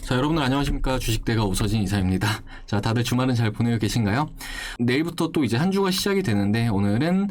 자, 여러분들 안녕하십니까. 주식대가 웃어진 이사입니다. 자, 다들 주말은 잘 보내고 계신가요? 내일부터 또 이제 한 주가 시작이 되는데 오늘은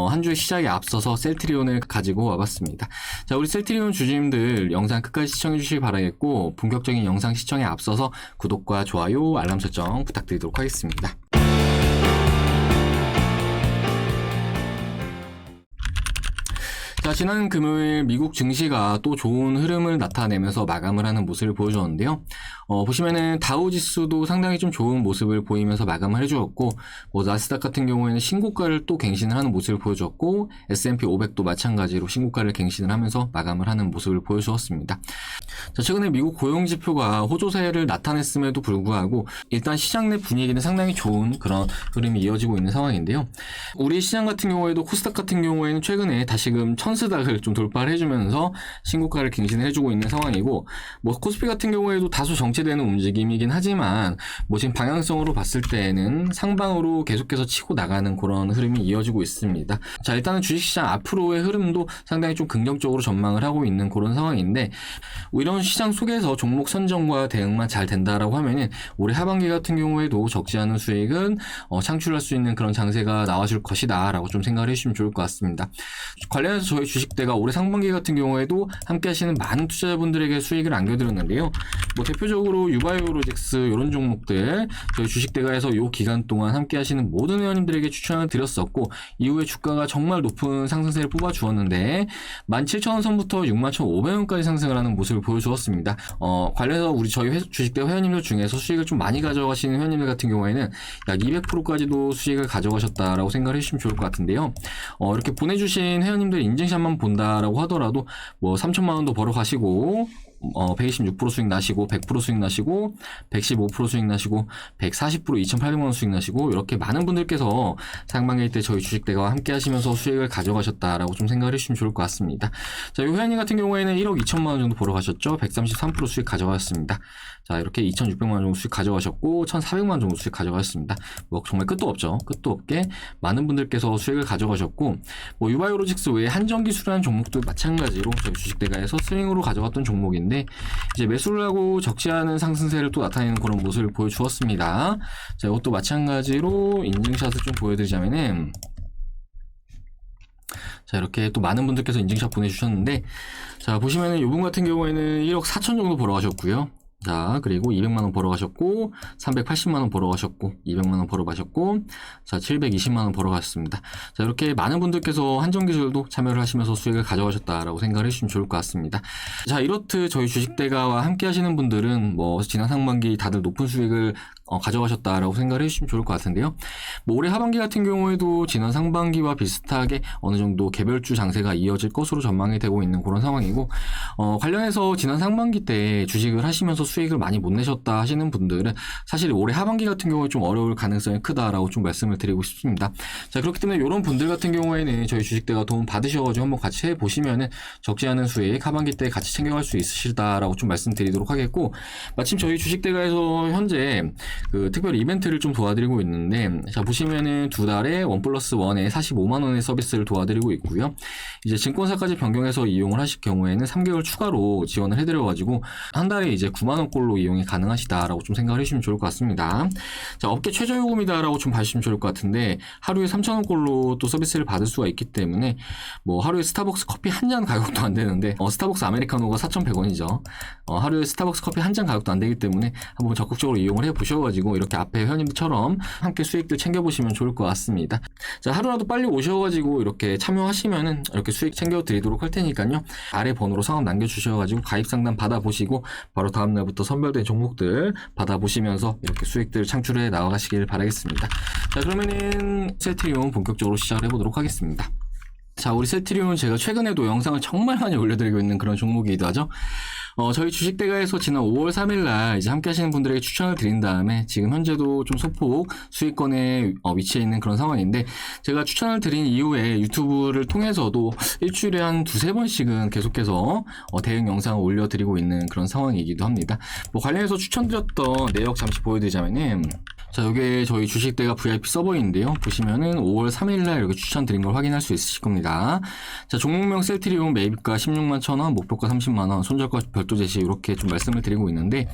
한 주의 시작에 앞서서 셀트리온을 가지고 와봤습니다. 자, 우리 셀트리온 주주님들 영상 끝까지 시청해 주시기 바라겠고 본격적인 영상 시청에 앞서서 구독과 좋아요, 알람 설정 부탁드리도록 하겠습니다. 자, 지난 금요일 미국 증시가 또 좋은 흐름을 나타내면서 마감을 하는 모습을 보여주었는데요. 보시면은 다우지수도 상당히 좀 좋은 모습을 보이면서 마감을 해주었고, 나스닥 같은 경우에는 신고가를 또 갱신을 하는 모습을 보여주었고, S&P 500도 마찬가지로 신고가를 갱신을 하면서 마감을 하는 모습을 보여주었습니다. 자, 최근에 미국 고용지표가 호조세를 나타냈음에도 불구하고 일단 시장 내 분위기는 상당히 좋은 그런 흐름이 이어지고 있는 상황인데요. 우리 시장 같은 경우에도 코스닥 같은 경우에는 최근에 다시금 천스닥을 좀 돌파를 해주면서 신고가를 갱신을 해주고 있는 상황이고, 코스피 같은 경우에도 다소 정체되는 움직임이긴 하지만 지금 방향성으로 봤을 때에는 상방으로 계속해서 치고 나가는 그런 흐름이 이어지고 있습니다. 자, 일단은 주식시장 앞으로의 흐름도 상당히 좀 긍정적으로 전망을 하고 있는 그런 상황인데, 이런 시장 속에서 종목 선정과 대응만 잘 된다라고 하면은 올해 하반기 같은 경우에도 적지 않은 수익은 창출할 수 있는 그런 장세가 나와줄 것이다 라고 좀 생각을 해주시면 좋을 것 같습니다. 관련해서 저희 주식대가 올해 상반기 같은 경우에도 함께 하시는 많은 투자자분들에게 수익을 안겨드렸는데요. 대표적으로 유바이오로직스 이런 종목들 저희 주식대가에서 이 기간 동안 함께 하시는 모든 회원님들에게 추천을 드렸었고, 이후에 주가가 정말 높은 상승세를 뽑아주었는데 17,000원 선부터 61,500원까지 상승을 하는 모습을 보여주었습니다. 관련해서 우리 저희 주식대 회원님들 중에서 수익을 좀 많이 가져가시는 회원님들 같은 경우에는 약 200%까지도 수익을 가져가셨다라고 생각을 해주시면 좋을 것 같은데요. 이렇게 보내주신 회원님들 인증샷만 본다라고 하더라도 3천만 원도 벌어 가시고 126% 수익 나시고 100% 수익 나시고 115% 수익 나시고 140% 2,800만 원 수익 나시고, 이렇게 많은 분들께서 상반기 때 저희 주식대가와 함께 하시면서 수익을 가져가셨다라고 좀 생각을 해주시면 좋을 것 같습니다. 자, 이 회원님 같은 경우에는 1억 2천만 원 정도 벌어 가셨죠. 133% 수익 가져가셨습니다. 자, 이렇게 2,600만 원 정도 수익 가져가셨고 1,400만 원 정도 수익 가져가셨습니다. 정말 끝도 없죠. 끝도 없게 많은 분들께서 수익을 가져가셨고, 유바이오로직스 외에 한전기술이라는 종목도 마찬가지로 저희 주식대가에서 스윙으로 가져갔던 종목인데 이제 매수를 하고 적지 않은 상승세를 또 나타내는 그런 모습을 보여주었습니다. 자, 이것도 마찬가지로 인증샷을 좀 보여드리자면은, 자, 이렇게 또 많은 분들께서 인증샷 보내주셨는데, 자, 보시면은 이분 같은 경우에는 1억 4천 정도 벌어가셨고요. 자, 그리고 200만원 벌어가셨고, 380만원 벌어가셨고, 200만원 벌어가셨고, 자, 720만원 벌어가셨습니다. 자, 이렇게 많은 분들께서 한전기술도 참여를 하시면서 수익을 가져가셨다라고 생각을 해주시면 좋을 것 같습니다. 자, 이렇듯 저희 주식대가와 함께 하시는 분들은 지난 상반기 다들 높은 수익을 가져가셨다라고 생각을 해주시면 좋을 것 같은데요. 올해 하반기 같은 경우에도 지난 상반기와 비슷하게 어느 정도 개별주 장세가 이어질 것으로 전망이 되고 있는 그런 상황이고, 관련해서 지난 상반기 때 주식을 하시면서 수익을 많이 못 내셨다 하시는 분들은 사실 올해 하반기 같은 경우에 좀 어려울 가능성이 크다라고 좀 말씀을 드리고 싶습니다. 자, 그렇기 때문에 이런 분들 같은 경우에는 저희 주식대가 도움 받으셔가지고 한번 같이 해보시면은 적지 않은 수익 하반기 때 같이 챙겨갈 수 있으시다라고 좀 말씀드리도록 하겠고, 마침 저희 주식대가에서 현재 특별 이벤트를 좀 도와드리고 있는데, 자, 보시면은 두 달에 1+1에 45만원의 서비스를 도와드리고 있고요. 이제 증권사까지 변경해서 이용을 하실 경우에는 3개월 추가로 지원을 해드려가지고 한 달에 이제 9만원꼴로 이용이 가능하시다라고 좀 생각을 해주시면 좋을 것 같습니다. 자, 업계 최저요금이다라고 좀 봐주시면 좋을 것 같은데, 하루에 3,000원꼴로 또 서비스를 받을 수가 있기 때문에 하루에 스타벅스 커피 한 잔 가격도 안 되는데, 스타벅스 아메리카노가 4,100원이죠. 하루에 스타벅스 커피 한 잔 가격도 안 되기 때문에 한번 적극적으로 이용을 해보셔가지고 이렇게 앞에 회원님들처럼 함께 수익들 챙겨보시면 좋을 것 같습니다. 자, 하루라도 빨리 오셔가지고 이렇게 참여하시면은 이렇게 수익 챙겨드리도록 할 테니까요. 아래 번호로 성함 남겨주셔가지고 가입 상담 받아보시고 바로 다음날부터 선별된 종목들 받아보시면서 이렇게 수익들 창출해 나가시길 바라겠습니다. 자, 그러면은 셀트리온 본격적으로 시작을 해보도록 하겠습니다. 자, 우리 셀트리온 제가 최근에도 영상을 정말 많이 올려드리고 있는 그런 종목이기도 하죠. 저희 주식대가에서 지난 5월 3일날 이제 함께 하시는 분들에게 추천을 드린 다음에 지금 현재도 좀 소폭 수익권에 위치해 있는 그런 상황인데, 제가 추천을 드린 이후에 유튜브를 통해서도 일주일에 한 두세 번씩은 계속해서 대응 영상을 올려드리고 있는 그런 상황이기도 합니다. 관련해서 추천드렸던 내역 잠시 보여드리자면은, 자, 이게 저희 주식대가 VIP 서버인데요. 보시면은 5월 3일날 이렇게 추천드린 걸 확인할 수 있으실 겁니다. 자, 종목명 셀트리온 매입가 16만 1,000원, 목표가 30만 원, 손절가 별도 제시 이렇게 좀 말씀을 드리고 있는데,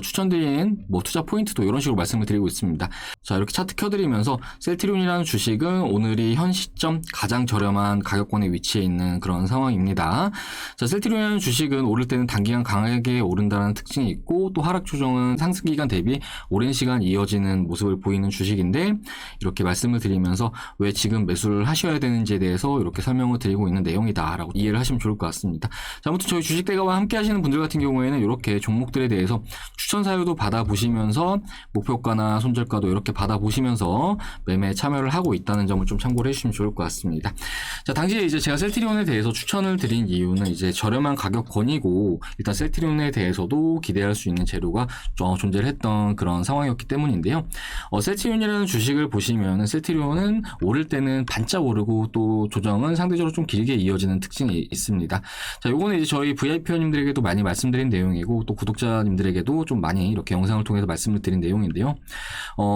추천드린 투자 포인트도 이런 식으로 말씀을 드리고 있습니다. 자, 이렇게 차트 켜드리면서 셀트리온이라는 주식은 오늘이 현 시점 가장 저렴한 가격권에 위치해 있는 그런 상황입니다. 자, 셀트리온이라는 주식은 오를 때는 단기간 강하게 오른다는 특징이 있고, 또 하락 조정은 상승 기간 대비 오랜 시간 이어지는 모습을 보이는 주식인데, 이렇게 말씀을 드리면서 왜 지금 매수를 하셔야 되는지에 대해서 이렇게 설명을 드리고 있는 내용이다 라고 이해를 하시면 좋을 것 같습니다. 자, 아무튼 저희 주식대가와 함께 하시는 분들 같은 경우에는 이렇게 종목들에 대해서 추천 사유도 받아보시면서 목표가나 손절가도 이렇게 받아보시면서 매매에 참여를 하고 있다는 점을 좀 참고를 해주시면 좋을 것 같습니다. 자, 당시에 이제 제가 셀트리온에 대해서 추천을 드린 이유는 이제 저렴한 가격권이고, 일단 셀트리온에 대해서도 기대할 수 있는 재료가 존재를 했던 그런 상황이었기 때문인데요. 셀트리온이라는 주식을 보시면 셀트리온은 오를 때는 반짝 오르고 또 조정은 상대적으로 좀 길게 이어지는 특징이 있습니다. 자, 요거는 이제 저희 VIP원님들에게도 많이 말씀드린 내용이고, 또 구독자님들에게도 좀 많이 이렇게 영상을 통해서 말씀을 드린 내용인데요.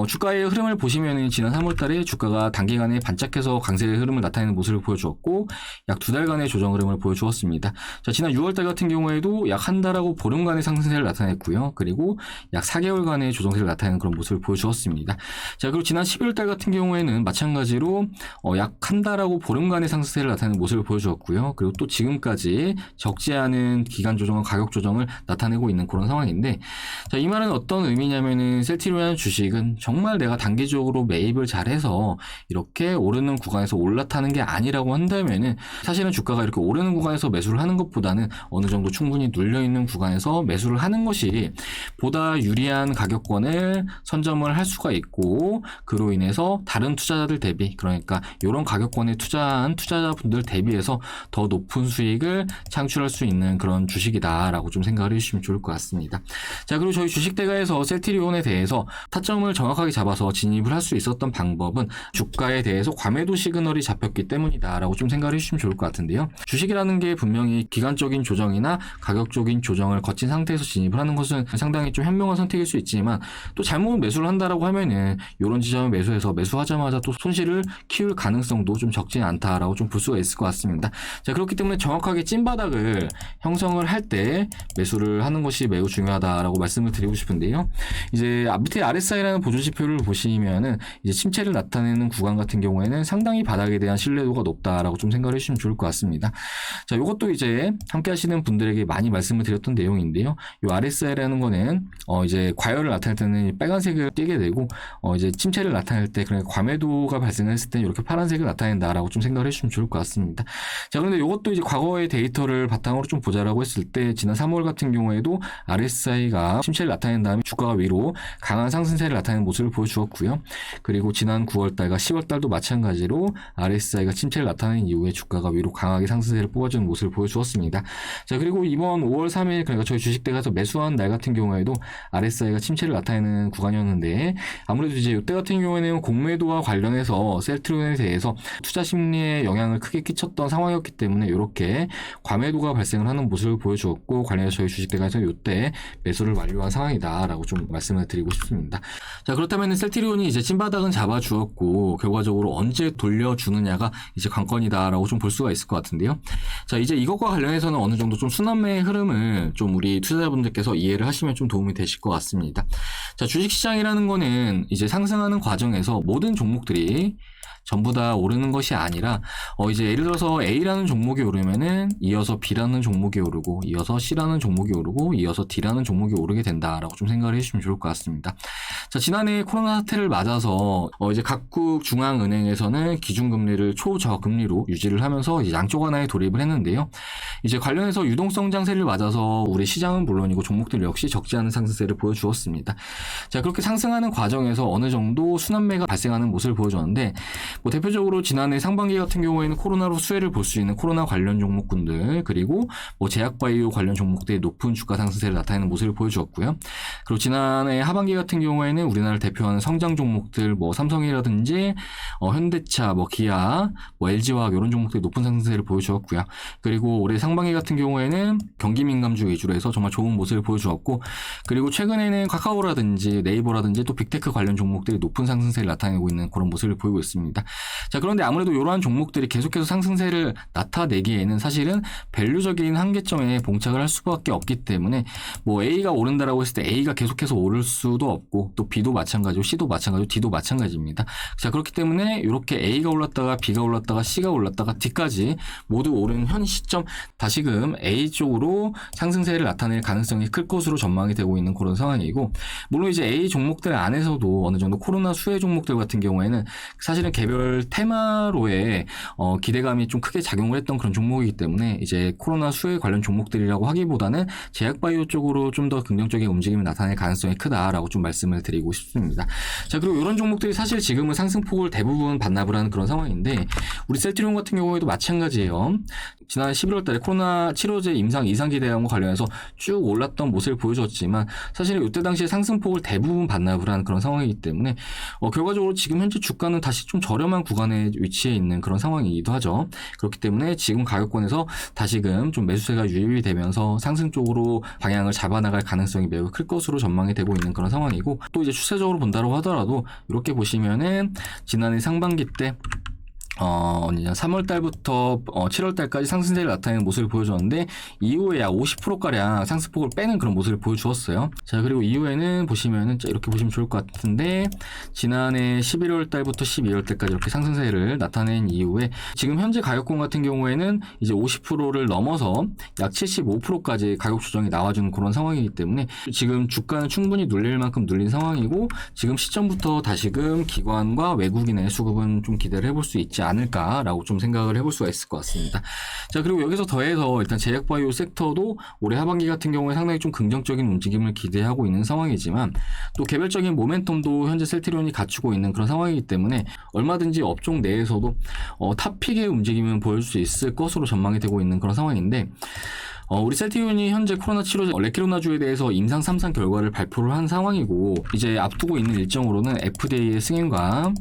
주가의 흐름을 보시면 지난 3월달에 주가가 단기간에 반짝해서 강세의 흐름을 나타내는 모습을 보여주었고, 약 2달간의 조정 흐름을 보여주었습니다. 자, 지난 6월달 같은 경우에도 약 한 달하고 보름간의 상승세를 나타냈고요. 그리고 약 4개월간의 조정세를 나타내는 그런 모습을 보여주었습니다. 자, 그리고 지난 11월달 같은 경우에는 마찬가지로 약 한 달하고 보름간의 상승세를 나타내는 모습을 보여주었고요. 그리고 또 지금까지 적지 않은 기간 조정과 가격 조정을 나타내고 있는 그런 상황인데, 자, 이 말은 어떤 의미냐면은 셀트리온이라는 주식은 정말 내가 단기적으로 매입을 잘해서 이렇게 오르는 구간에서 올라타는 게 아니라고 한다면은, 사실은 주가가 이렇게 오르는 구간에서 매수를 하는 것보다는 어느 정도 충분히 눌려있는 구간에서 매수를 하는 것이 보다 유리한 가격권을 선점을 할 수가 있고, 그로 인해서 다른 투자자들 대비, 그러니까 이런 가격권에 투자한 투자자분들 대비해서 더 높은 수익을 창출할 수 있는 그런 주식이다라고 좀 생각을 해주시면 좋을 것 같습니다. 자, 그리고 저희 주식대가에서 셀트리온에 대해서 타점을 정확하게 잡아서 진입을 할 수 있었던 방법은 주가에 대해서 과매도 시그널이 잡혔기 때문이다라고 좀 생각을 해주시면 좋을 것 같은데요. 주식이라는 게 분명히 기간적인 조정이나 가격적인 조정을 거친 상태에서 진입을 하는 것은 상당히 좀 현명한 선택일 수 있지만, 또 잘못 매수를 한다라고 하면은 이런 지점에 매수해서 매수하자마자 또 손실을 키울 가능성도 좀 적지는 않다라고 좀 볼 수가 있을 것 같습니다. 자, 그렇기 때문에 정확하게 찐바닥을 형성을 할 때 매수를 하는 것이 매우 중요하다라고 말씀을 드리고 싶은데요. 이제 밑에 RSI라는 보조지표를 보시면은 이제 침체를 나타내는 구간 같은 경우에는 상당히 바닥에 대한 신뢰도가 높다라고 좀 생각을 해주시면 좋을 것 같습니다. 자, 이것도 이제 함께 하시는 분들에게 많이 말씀을 드렸던 내용인데요. 이 RSI라는 거는 이제 과열을 나타낼 때는 빨간색을 띄게 되고, 이제 침체를 나타낼 때, 그러니까 과매도가 발생했을 때는 이렇게 파란색을 나타낸다라고 좀 생각을 해주시면 좋을 것 같습니다. 자, 그런데 이것도 이제 과거의 데이터를 바탕으로 좀 보자라고 했을 때, 지난 3월 같은 경우에도 RSI가 침체를 나타낸 다음에 주가가 위로 강한 상승세를 나타내는 모습을 보여주었고요. 그리고 지난 9월달과 10월달도 마찬가지로 RSI가 침체를 나타낸 이후에 주가가 위로 강하게 상승세를 뽑아주는 모습을 보여주었습니다. 자, 그리고 이번 5월 3일, 그러니까 저희 주식대가서 매수한 날 같은 경우에도 RSI가 침체를 나타내는 구간이었는데, 아무래도 이제 이때 같은 경우에는 공매도와 관련해서 셀트리온에 대해서 투자 심리에 영향을 크게 끼쳤던 상황이었기 때문에 이렇게 과매도가 발생을 하는 모습을 보여주었고, 관련해서 저희 주식대가에서 이때 매수를 완료한 상황이다라고 좀 말씀을 드리고 싶습니다. 자, 그렇다면 셀트리온이 이제 찐바닥은 잡아주었고, 결과적으로 언제 돌려주느냐가 이제 관건이다라고 좀 볼 수가 있을 것 같은데요. 자, 이제 이것과 관련해서는 어느 정도 좀 순환매의 흐름을 좀 우리 투자자분들께서 이해를 하시면 좀 도움이 되실 것 같습니다. 자, 주식시장이라는 거는 이제 상승하는 과정에서 모든 종목들이 전부 다 오르는 것이 아니라 이제 예를 들어서 A라는 종목이 오르면은 이어서 B라는 종목이 오르고, 이어서 C라는 종목이 오르고, 이어서 D라는 종목이 오르게 된다라고 좀 생각을 해주시면 좋을 것 같습니다. 자, 지난해 코로나 사태를 맞아서 이제 각국 중앙은행에서는 기준금리를 초저금리로 유지를 하면서 이제 양쪽 하나에 돌입을 했는데요. 이제 관련해서 유동성 장세를 맞아서 우리 시장은 물론이고 종목들 역시 적지 않은 상승세를 보여주었습니다. 자, 그렇게 상승하는 과정에서 어느 정도 순환매가 발생하는 모습을 보여줬는데, 뭐 대표적으로 지난해 상반기 같은 경우에는 코로나로 수혜를 볼 수 있는 코로나 관련 종목군들, 그리고 뭐 제약바이오 관련 종목들의 높은 주가 상승세를 나타내는 모습을 보여주었고요. 그리고 지난해 하반기 같은 경우에는 우리나라를 대표하는 성장 종목들, 뭐 삼성이라든지 현대차, 뭐 기아, 뭐 LG화학 이런 종목들이 높은 상승세를 보여주었고요. 그리고 올해 상반기 같은 경우에는 경기 민감주 위주로 해서 정말 좋은 모습을 보여주었고, 그리고 최근에는 카카오라든지 네이버라든지 또 빅테크 관련 종목들이 높은 상승세를 나타내고 있는 그런 모습을 보이고 있습니다. 자, 그런데 아무래도 이러한 종목들이 계속해서 상승세를 나타내기에는 사실은 밸류적인 한계점에 봉착을 할 수밖에 없기 때문에 뭐 A가 오른다라고 했을 때 A가 계속해서 오를 수도 없고, 또 B도 마찬가지고 C도 마찬가지고 D도 마찬가지입니다. 자, 그렇기 때문에 이렇게 A가 올랐다가 B가 올랐다가 C가 올랐다가 D까지 모두 오른 현 시점 다시금 A 쪽으로 상승세를 나타낼 가능성이 클 것으로 전망이 되고 있는 그런 상황이고, 물론 이제 A 종목들 안에서도 어느 정도 코로나 수혜 종목들 같은 경우에는 사실은 개별 테마로의 기대감이 좀 크게 작용을 했던 그런 종목이기 때문에 이제 코로나 수혜 관련 종목들이라고 하기보다는 제약바이오 쪽으로 좀 더 긍정적인 움직임을 나타낼 가능성이 크다라고 좀 말씀을 드리고 싶습니다. 자, 그리고 이런 종목들이 사실 지금은 상승폭을 대부분 반납을 하는 그런 상황인데, 우리 셀트리온 같은 경우에도 마찬가지예요. 지난 11월 달에 코로나 치료제 임상 이상 기대감과 관련해서 쭉 올랐던 모습을 보여줬지만 사실 이때 당시에 상승폭을 대부분 반납을 한 그런 상황이기 때문에 결과적으로 지금 현재 주가는 다시 좀 저렴한 구간에 위치해 있는 그런 상황이기도 하죠. 그렇기 때문에 지금 가격권에서 다시금 좀 매수세가 유입이 되면서 상승 쪽으로 방향을 잡아나갈 가능성이 매우 클 것으로 전망이 되고 있는 그런 상황이고, 또 이제 추세적으로 본다고 하더라도 이렇게 보시면은 지난해 상반기 때 3월 달부터 7월 달까지 상승세를 나타내는 모습을 보여줬는데, 이후에 약 50%가량 상승폭을 빼는 그런 모습을 보여주었어요. 자, 그리고 이후에는 보시면은 이렇게 보시면 좋을 것 같은데, 지난해 11월 달부터 12월 달까지 이렇게 상승세를 나타낸 이후에 지금 현재 가격권 같은 경우에는 이제 50%를 넘어서 약 75%까지 가격 조정이 나와주는 그런 상황이기 때문에 지금 주가는 충분히 눌릴 만큼 눌린 상황이고, 지금 시점부터 다시금 기관과 외국인의 수급은 좀 기대를 해볼 수 있지 않을까라고 좀 생각을 해볼 수가 있을 것 같습니다. 자, 그리고 여기서 더해서 일단 제약바이오 섹터도 올해 하반기 같은 경우에 상당히 좀 긍정적인 움직임을 기대하고 있는 상황이지만, 또 개별적인 모멘텀도 현재 셀트리온이 갖추고 있는 그런 상황이기 때문에 얼마든지 업종 내에서도 탑픽의 움직임을 보여줄 수 있을 것으로 전망이 되고 있는 그런 상황인데, 우리 셀트리온이 현재 코로나 치료제 레키로나주에 대해서 임상 3상 결과를 발표를 한 상황이고, 이제 앞두고 있는 일정으로는 FDA의 승인과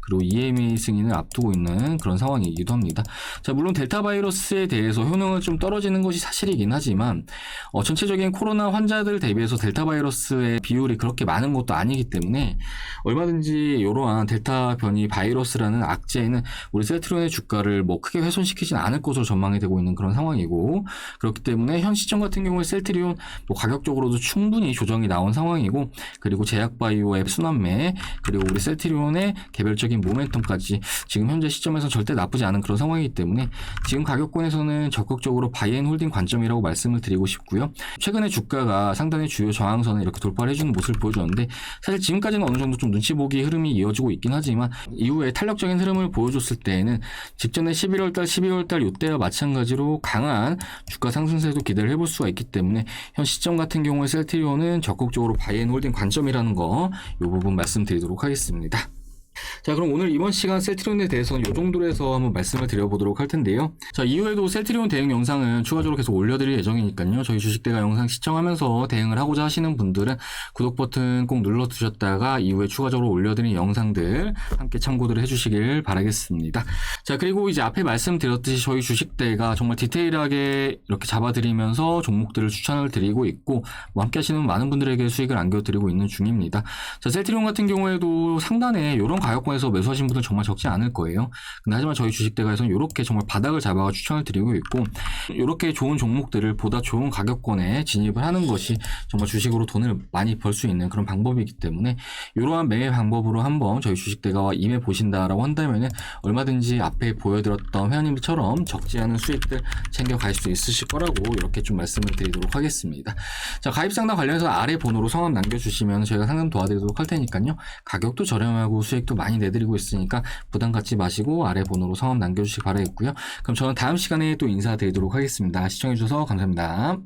그리고 EMA 승인을 앞두고 있는 그런 상황이기도 합니다. 자, 물론 델타 바이러스에 대해서 효능은 좀 떨어지는 것이 사실이긴 하지만 전체적인 코로나 환자들 대비해서 델타 바이러스의 비율이 그렇게 많은 것도 아니기 때문에 얼마든지 이러한 델타 변이 바이러스라는 악재는 우리 셀트리온의 주가를 뭐 크게 훼손시키진 않을 것으로 전망이 되고 있는 그런 상황이고, 그렇기 때문에 현 시점 같은 경우에 셀트리온 뭐 가격적으로도 충분히 조정이 나온 상황이고, 그리고 제약바이오의 순환매, 그리고 우리 셀트리온의 개별적인 모멘텀까지 지금 현재 시점에서 절대 나쁘지 않은 그런 상황이기 때문에 지금 가격권에서는 적극적으로 바이앤홀딩 관점이라고 말씀을 드리고 싶고요. 최근에 주가가 상당히 주요 저항선을 이렇게 돌파를 해주는 모습을 보여줬는데, 사실 지금까지는 어느 정도 좀 눈치 보기 흐름이 이어지고 있긴 하지만 이후에 탄력적인 흐름을 보여줬을 때에는 직전에 11월달, 12월달 이때와 마찬가지로 강한 주가 상승세도 기대를 해볼 수가 있기 때문에 현 시점 같은 경우에 셀트리온은 적극적으로 바이앤홀딩 관점이라는 거, 이 부분 말씀드리도록 하겠습니다. 자, 그럼 오늘 이번 시간 셀트리온에 대해서는 이 정도로 해서 한번 말씀을 드려보도록 할 텐데요. 자, 이후에도 셀트리온 대응 영상은 추가적으로 계속 올려드릴 예정이니까요. 저희 주식대가 영상 시청하면서 대응을 하고자 하시는 분들은 구독 버튼 꼭 눌러두셨다가 이후에 추가적으로 올려드린 영상들 함께 참고들 해주시길 바라겠습니다. 자, 그리고 이제 앞에 말씀드렸듯이 저희 주식대가 정말 디테일하게 이렇게 잡아드리면서 종목들을 추천을 드리고 있고, 뭐 함께 하시는 많은 분들에게 수익을 안겨드리고 있는 중입니다. 자, 셀트리온 같은 경우에도 상단에 이런 가격권에서 매수하신 분들 정말 적지 않을 거예요. 근데 하지만 저희 주식대가에서는 이렇게 정말 바닥을 잡아가 추천을 드리고 있고, 이렇게 좋은 종목들을 보다 좋은 가격권에 진입을 하는 것이 정말 주식으로 돈을 많이 벌 수 있는 그런 방법이기 때문에 이러한 매매 방법으로 한번 저희 주식대가와 임해 보신다라고 한다면은 얼마든지 앞에 보여드렸던 회원님들처럼 적지 않은 수익들 챙겨갈 수 있으실 거라고 이렇게 좀 말씀을 드리도록 하겠습니다. 자, 가입상담 관련해서 아래 번호로 성함 남겨주시면 저희가 상담 도와드리도록 할 테니까요. 가격도 저렴하고 수익도 많이 내드리고 있으니까 부담 갖지 마시고 아래 번호로 성함 남겨주시기 바라겠고요. 그럼 저는 다음 시간에 또 인사드리도록 하겠습니다. 시청해주셔서 감사합니다.